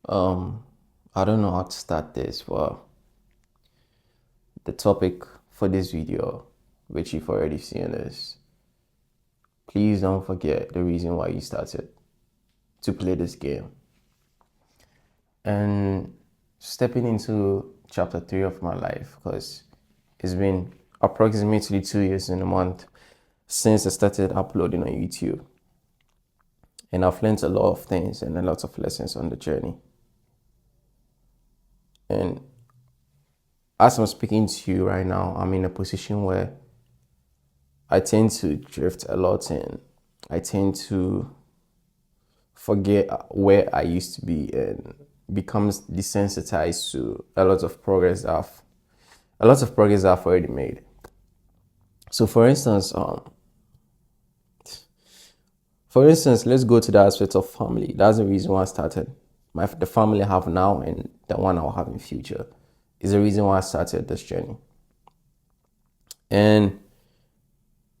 Um, I don't know how to start this, but the topic for this video, which you've already seen, is please don't forget the reason why you started to play this game. And stepping into chapter 3 of my life, because it's been approximately 2 years in a month since I started uploading on YouTube. And I've learned a lot of things and a lot of lessons on the journey. And as I'm speaking to you right now, I'm in a position where I tend to drift a lot and I tend to forget where I used to be and becomes desensitized to a lot of progress I've already made. So for instance, let's go to the aspect of family. That's the reason why I started. The family I have now and the one I'll have in future is the reason why I started this journey. And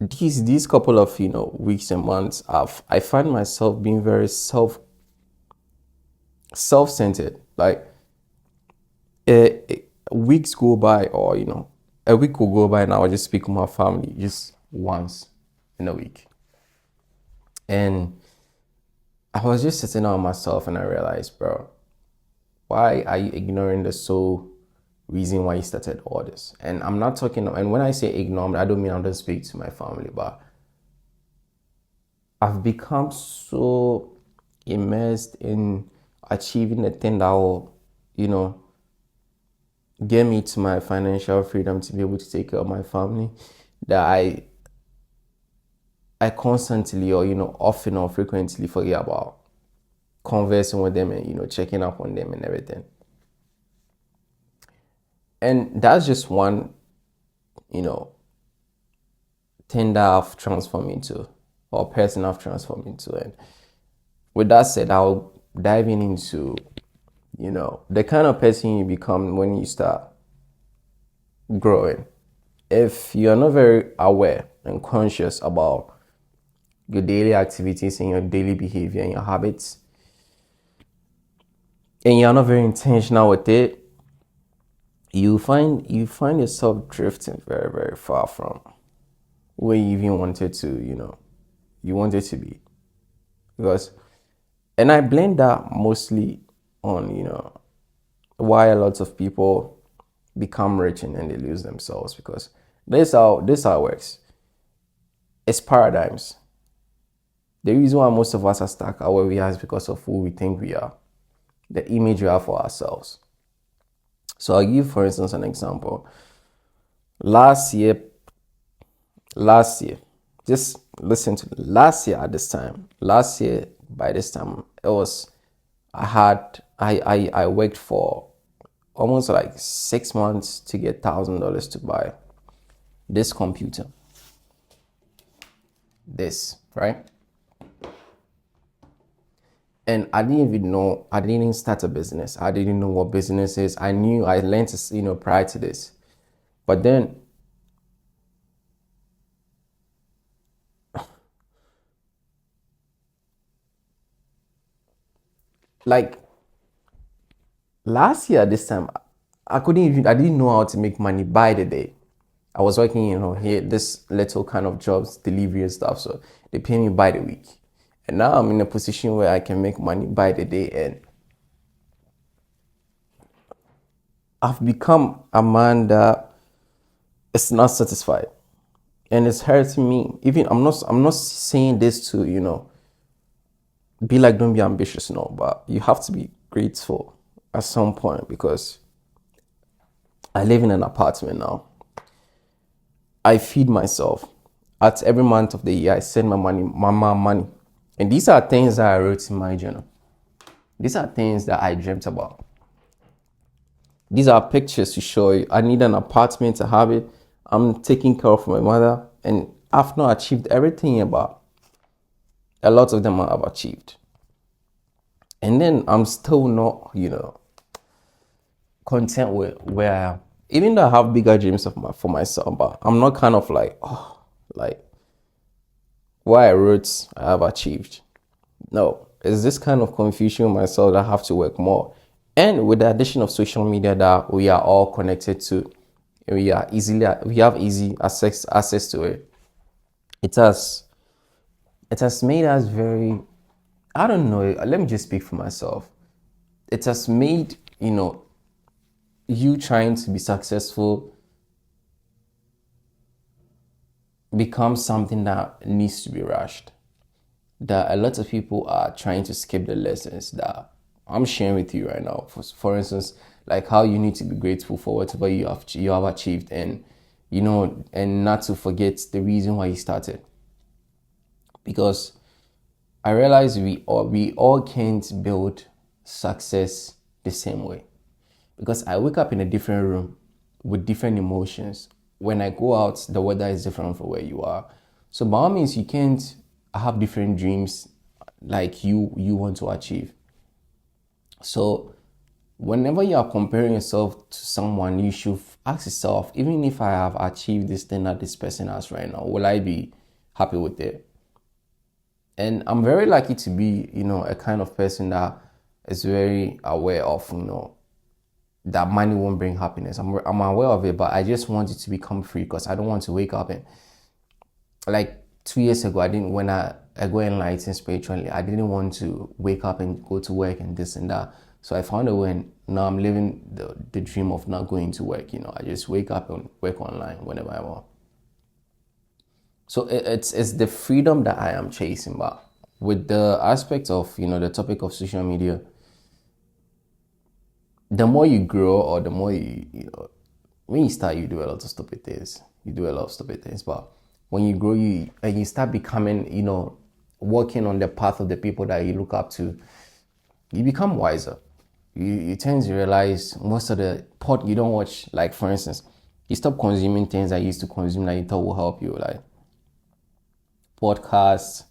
these couple of weeks and months, I find myself being very self-centered. Like weeks go by, or a week will go by, and I will just speak with my family just once in a week. And I was just sitting down with myself, and I realized, bro, why are you ignoring the sole reason why you started all this? And I'm not talking, and when I say ignore, I don't mean I don't speak to my family, but I've become so immersed in achieving the thing that will, get me to my financial freedom to be able to take care of my family, that I constantly, or often or frequently, forget about conversing with them and checking up on them and everything. And that's just one thing that I've transformed into, or person I've transformed into. And with that said, I'll dive into the kind of person you become when you start growing. If you're not very aware and conscious about your daily activities and your daily behavior and your habits, and you're not very intentional with it, you find yourself drifting very, very far from where you even wanted to, you wanted to be. And I blame that mostly on, why a lot of people become rich and then they lose themselves, because this how it works. It's paradigms. The reason why most of us are stuck are where we are is because of who we think we are, the image we have for ourselves. So I'll give, for instance, an example. Last year, just listen to last year by this time, it was, I worked for almost like 6 months to get $1,000 to buy this computer. This, right? And I didn't start a business. I didn't know what business is. I learned to, prior to this. But then, like, last year at this time, I didn't know how to make money by the day. I was working, here, this little kind of jobs, delivery and stuff. So they pay me by the week. And now I'm in a position where I can make money by the day, and I've become a man that is not satisfied, and it's hurting me. Even I'm not saying this to be like, don't be ambitious, no, but you have to be grateful at some point, because I live in an apartment now. I feed myself. At every month of the year, I send my mom money. And these are things that I wrote in my journal. These are things that I dreamt about. These are pictures to show you. I need an apartment to have it. I'm taking care of my mother. And I've not achieved everything about. A lot of them I have achieved. And then I'm still not, content with where I am. Even though I have bigger dreams for myself, but I'm not kind of like, what I wrote, I have achieved. No, it's this kind of confusion myself that I have to work more. And with the addition of social media that we are all connected to, we have easy access to it. It has it has made us very, I don't know, let me just speak for myself. It has made, you trying to be successful become something that needs to be rushed. That a lot of people are trying to skip the lessons that I'm sharing with you right now. For instance, like how you need to be grateful for whatever you have achieved, and and not to forget the reason why you started. Because I realize we all can't build success the same way. Because I wake up in a different room with different emotions. When I go out, the weather is different from where you are. So by all means, you can't have different dreams like you want to achieve. So whenever you are comparing yourself to someone, you should ask yourself, even if I have achieved this thing that this person has right now, will I be happy with it? And I'm very lucky to be, a kind of person that is very aware of, that money won't bring happiness. I'm aware of it, but I just want it to become free because I don't want to wake up and, like 2 years ago, I didn't, when I go enlightened spiritually, I didn't want to wake up and go to work and this and that. So I found a way, and now I'm living the dream of not going to work. I just wake up and work online whenever I want. So it's the freedom that I am chasing. But with the aspect of, the topic of social media, the more you grow, or the more when you start, you do a lot of stupid things. But when you grow, and you start becoming, working on the path of the people that you look up to, you become wiser. You tend to realize most of the pot you don't watch, like for instance, you stop consuming things that you used to consume that you thought will help you, like podcasts,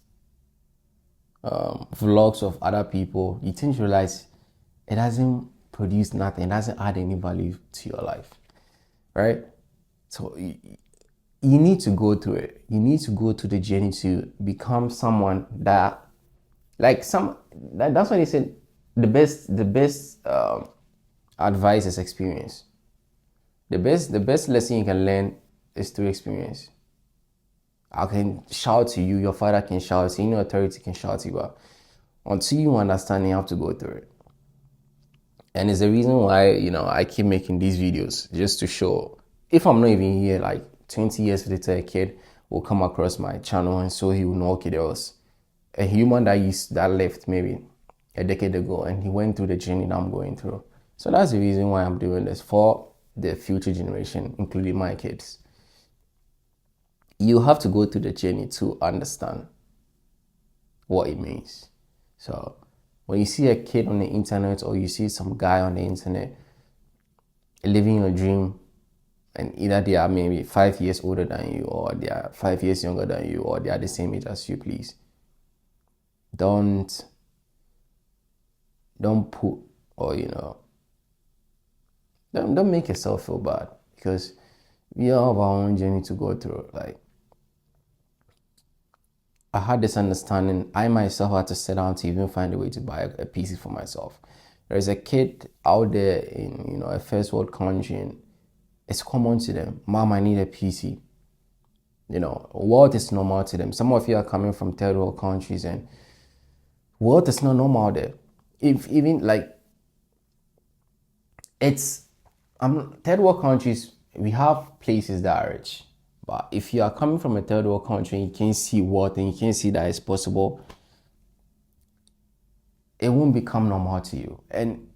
vlogs of other people. You tend to realize it doesn't produce nothing, it doesn't add any value to your life, right? So you need to go through it. You need to go through the journey to become someone that, that's why they said the best advice is experience. The best lesson you can learn is through experience. I can shout to you, your father can shout to you, any authority can shout to you, but until you understand, you have to go through it. And it's the reason why, I keep making these videos, just to show, if I'm not even here, like 20 years later, a kid will come across my channel, and so he will know, okay, there was a human that left maybe a decade ago, and he went through the journey that I'm going through. So that's the reason why I'm doing this, for the future generation, including my kids. You have to go through the journey to understand what it means. So when you see a kid on the internet, or you see some guy on the internet living your dream, and either they are maybe 5 years older than you, or they are 5 years younger than you, or they are the same age as you, please don't put, or don't make yourself feel bad, because we all have our own journey to go through. Like, I had this understanding. I myself had to sit down to even find a way to buy a PC for myself. There's a kid out there in a first world country, and it's common to them. Mom, I need a PC. Wealth is normal to them. Some of you are coming from third world countries, and wealth is not normal there. If even like it's third world countries, we have places that are rich. But if you are coming from a third world country and you can't see wealth, and you can't see that it's possible, it won't become normal to you. And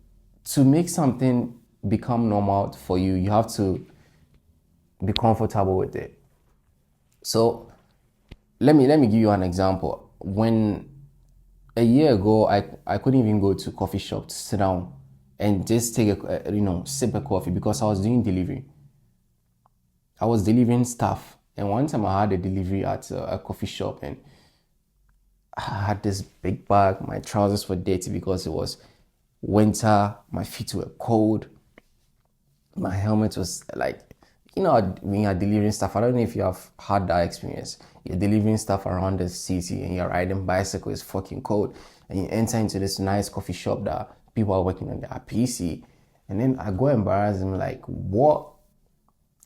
to make something become normal for you, you have to be comfortable with it. So let me give you an example. When a year ago, I couldn't even go to a coffee shop to sit down and just take sip a coffee, because I was doing delivery. I was delivering stuff, and one time I had a delivery at a coffee shop, and I had this big bag. My trousers were dirty because it was winter. My feet were cold. My helmet was like, you know, when you're delivering stuff, I don't know if you have had that experience. You're delivering stuff around the city and you're riding bicycle, it's fucking cold, and you enter into this nice coffee shop that people are working on their PC, and then I go embarrass them like, what?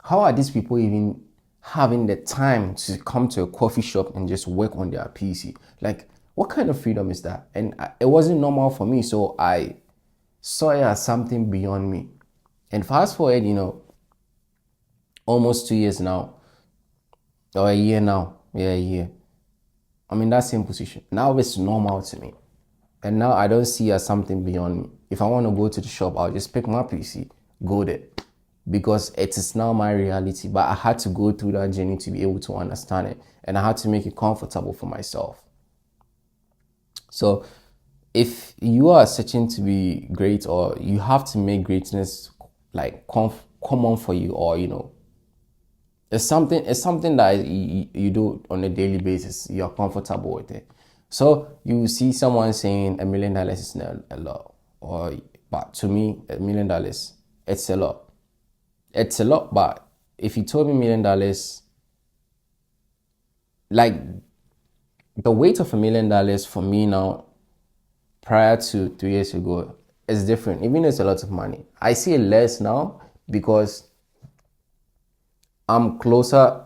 How are these people even having the time to come to a coffee shop and just work on their PC? Like, what kind of freedom is that? And it wasn't normal for me, so I saw it as something beyond me. And fast forward, you know, almost 2 years now, or a year now, yeah, a year. I'm in that same position. Now it's normal to me. And now I don't see it as something beyond me. If I want to go to the shop, I'll just pick my PC, go there. Because it is now my reality. But I had to go through that journey to be able to understand it. And I had to make it comfortable for myself. So if you are searching to be great, or you have to make greatness like common for you, or you know, it's something that you do on a daily basis, you're comfortable with it. So you see someone saying $1 million is not a lot, but to me $1 million, it's a lot. It's a lot, but if you told me $1 million, like the weight of $1 million for me now, prior to 3 years ago, is different. Even though it's a lot of money, I see it less now because I'm closer.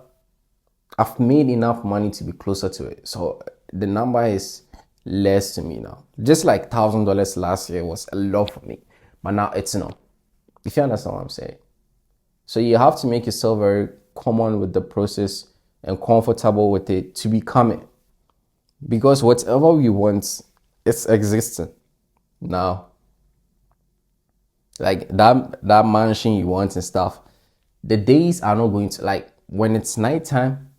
I've made enough money to be closer to it. So the number is less to me now. Just like $1,000 last year was a lot for me, but now it's not. If you understand what I'm saying. So you have to make yourself very common with the process and comfortable with it to become it. Because whatever we want, it's existing now. Like that mansion you want and stuff, the days are not going to, like, when it's nighttime,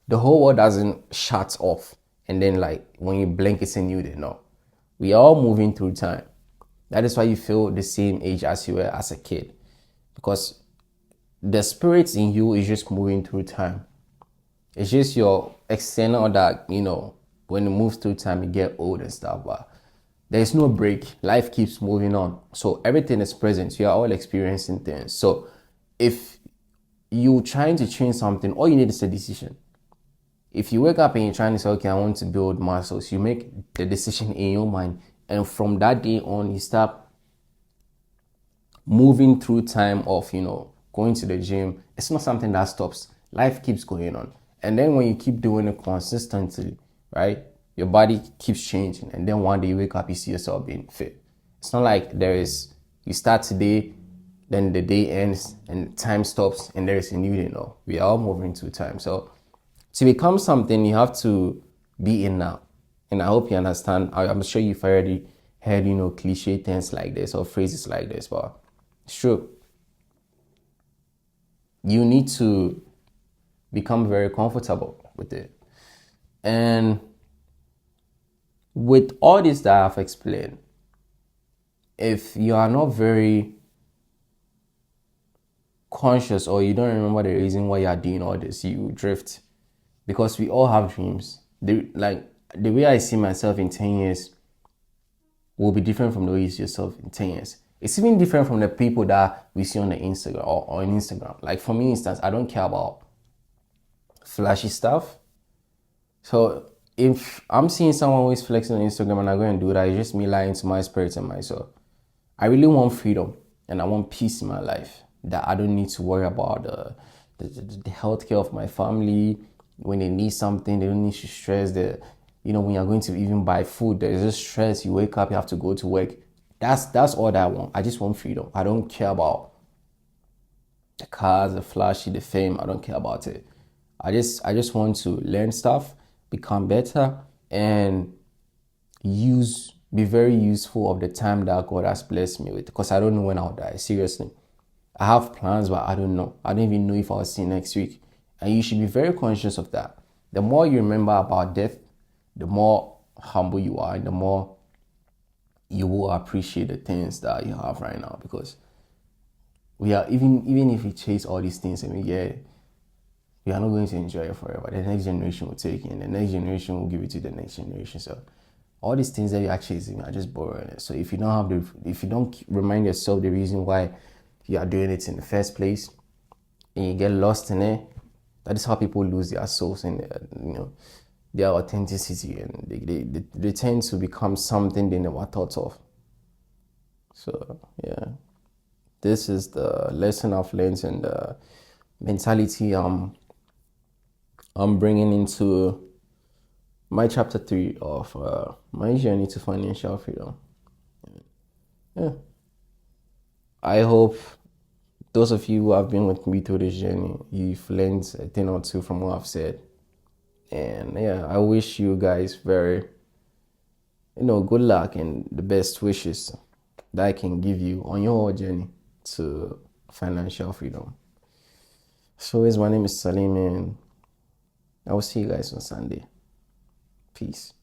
the whole world doesn't shut off, and then like when you blink it's a new day. No, we are all moving through time. That is why you feel the same age as you were as a kid, because the spirit in you is just moving through time. It's just your external that, you know, when it moves through time you get old and stuff, but there's no break. Life keeps moving on, so everything is present. You are all experiencing things. So if you're trying to change something, all you need is a decision. If you wake up and you're trying to say, okay, I want to build muscles, you make the decision in your mind, and from that day on you start moving through time of, you know, going to the gym. It's not something that stops. Life keeps going on, and then when you keep doing it consistently, right, your body keeps changing, and then one day you wake up, you see yourself being fit. It's not like you start today, then the day ends and time stops and there is a new day. No, we are all moving through time. So to become something, you have to be in now. And I hope you understand. I'm sure you've already heard, you know, cliche things like this or phrases like this, but it's true. You need to become very comfortable with it. And with all this that I've explained, if you are not very conscious, or you don't remember the reason why you are doing all this, you drift. Because we all have dreams. The way I see myself in 10 years will be different from the way you see yourself in 10 years. It's even different from the people that we see on the Instagram or on Instagram. Like for me, instance, I don't care about flashy stuff. So if I'm seeing someone who is flexing on Instagram and I go and do that, it's just me lying to my spirit and myself. I really want freedom and I want peace in my life, that I don't need to worry about the healthcare of my family. When they need something, they don't need to stress. You know, when you're going to even buy food, there's just stress. You wake up, you have to go to work. That's all that I want. I just want freedom. I don't care about the cars, the flashy, the fame. I don't care about it. I just want to learn stuff, become better, and be very useful of the time that God has blessed me with. Because I don't know when I'll die. Seriously. I have plans, but I don't know. I don't even know if I'll see next week. And you should be very conscious of that. The more you remember about death, the more humble you are, and the more you will appreciate the things that you have right now. Because we are, even if we chase all these things and we are not going to enjoy it forever. The next generation will take it, and the next generation will give it to the next generation. So all these things that you are chasing are just borrowing it. So if you don't remind yourself the reason why you are doing it in the first place, and you get lost in it. That is how people lose their souls and their authenticity, and they tend to become something they never thought of. So yeah, this is the lesson I've learned and the mentality I'm bringing into my chapter 3 of my journey to financial freedom. Yeah, I hope those of you who have been with me through this journey, you've learned a thing or two from what I've said. And yeah, I wish you guys very, good luck and the best wishes that I can give you on your journey to financial freedom. So, my name is Salim, and I will see you guys on Sunday. Peace.